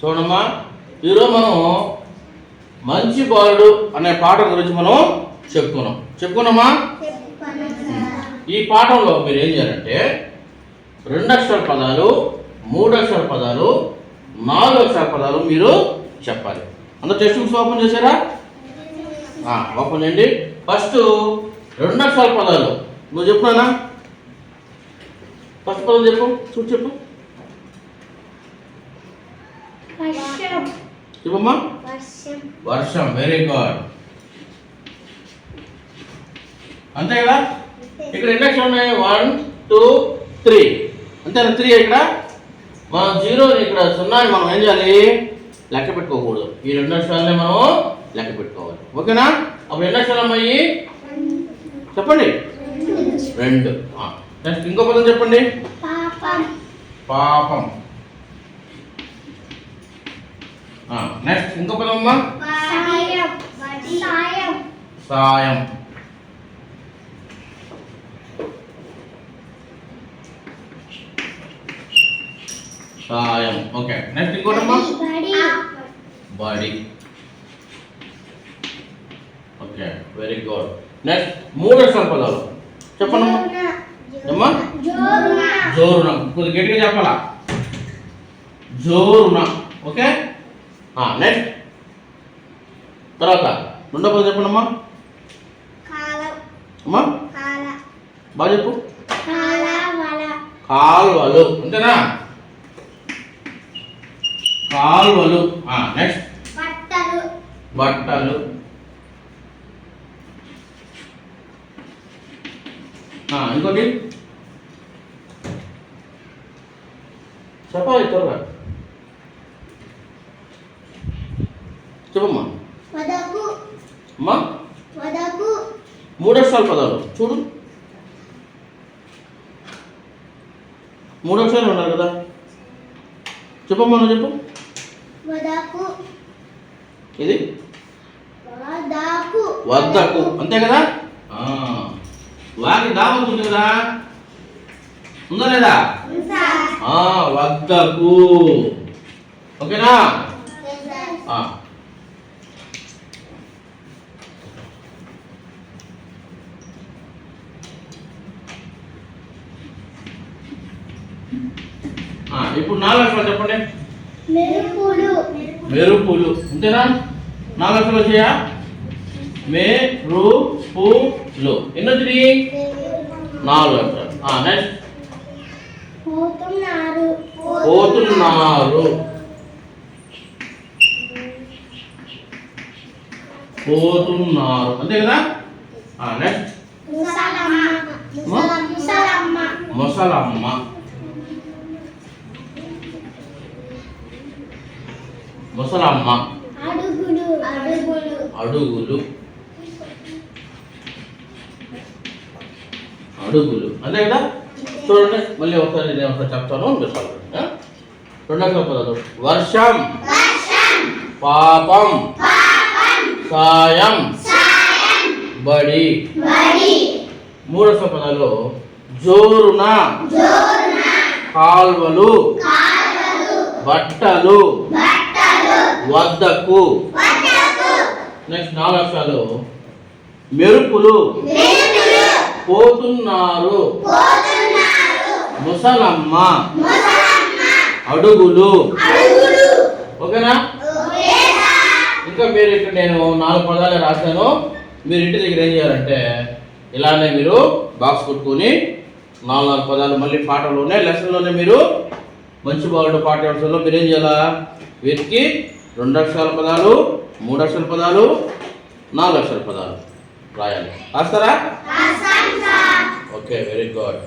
చూడమ్మా, ఈరోజు మనం మంచి బాలుడు అనే పాఠం గురించి మనం చెప్పుకున్నామా? ఈ పాఠంలో మీరు ఏం చేయాలంటే 2 అక్షర పదాలు, 3 అక్షర పదాలు, 4 అక్షర పదాలు మీరు చెప్పాలి. అందరూ టెక్స్ట్ బుక్స్ ఓపెన్ చేశారా? ఓపెన్ చేయండి. ఫస్ట్ 2 అక్షర పదాలు నువ్వు చెప్పునా? ఫస్ట్ పదం చెప్పు, చెప్పు చెప్పమ్మా. వర్షం. Very good. అంతే కదా? ఇక్కడ ఎన్ని అక్షరాలు ఉన్నాయి? 1 2 3. అంతేనా? 3 ఇక్కడ మనం 0 ఇక్కడ 0 మనం ఏం చేయాలి? లెక్క పెట్టుకోకూడదు. ఈ 2 అక్షరాలనే మనం లెక్క పెట్టుకోవాలి. ఓకేనా? అప్పుడు ఎన్ని అక్షరాలు అమ్మాయి చెప్పండి? 2. నెక్స్ట్ ఇంకో పదం చెప్పండి. పాపం. నెక్స్ట్ ఇంకో పదం అమ్మా. సాయం. సాయం. ఓకే. నెక్స్ట్ ఇంకోటమ్మా. బడి. Okay, very good. నెక్స్ట్ 3 అక్షర పదాలు చెప్పండి అమ్మా. జోరున. కొద్దిగా గట్టిగా చెప్పాలా? జోరున. ఓకే. నెక్స్ట్ తర్వాత 2వ పదం చెప్పండి అమ్మా. అమ్మా బాగా చెప్పు. కాలువలు. అంతేనా? కాలువలు. నెక్స్ట్ బట్టలు. ఇంకోటి చెప్పాలి త్వరగా చెప్పమ్మా. అమ్మా 3 అక్షరాల పదాలు చూడు. 3 అక్షరాలు ఉన్నారు కదా? చెప్పమ్మా, నువ్వు చెప్పు. ఇది వద్దకు. అంతే కదా? వాకి దావత్ ఉంది కదా? ఉందా లేదా? వద్దకు. ఓకేనా? ఇప్పుడు 4 అక్షరాలు చెప్పండి. మెరుపులు. అంతేనా? 4 అక్షరాలు వచ్చాయా? మెరుపులు. ఎన్ని వచ్చినాయి? 4 అక్షరాలు. నెక్స్ట్ పోతున్నారు. పోతున్నారు. అంతే కదా? నెక్స్ట్ ముసలమ్మ. ముసలమ్మ. అడుగులు. అడుగులు. అంతే కదా? చూడండి, మళ్ళీ ఒకసారి చెప్తాను. 2 అక్షర పదాలు. వర్షం, పాపం, సాయం, బడి. 3 అక్షర పదాలు. జోరున, కాల్వలు, బట్టలు, వద్దకు. నెక్స్ట్ 4 అక్షరాలు. మెరుపులు, పోతున్నారు, ముసలమ్మ, అడుగులు. ఓకేనా? ఇంకా మీరు ఇక్కడ నేను 4 పదాలే రాశాను. మీరు ఇంటి దగ్గర ఏం చేయాలంటే ఇలానే మీరు బాక్స్ కొట్టుకొని 4 పదాలు మళ్ళీ పాఠంలోనే లెసన్లోనే మీరు మంచి బాలుడు పాఠ్యాంశంలో మీరు ఏం చేయాలా? వీటికి 2 అక్షరాల పదాలు, 3 అక్షర పదాలు, 4 అక్షర పదాలు రాయాలి. రాస్తారా? Okay, very good.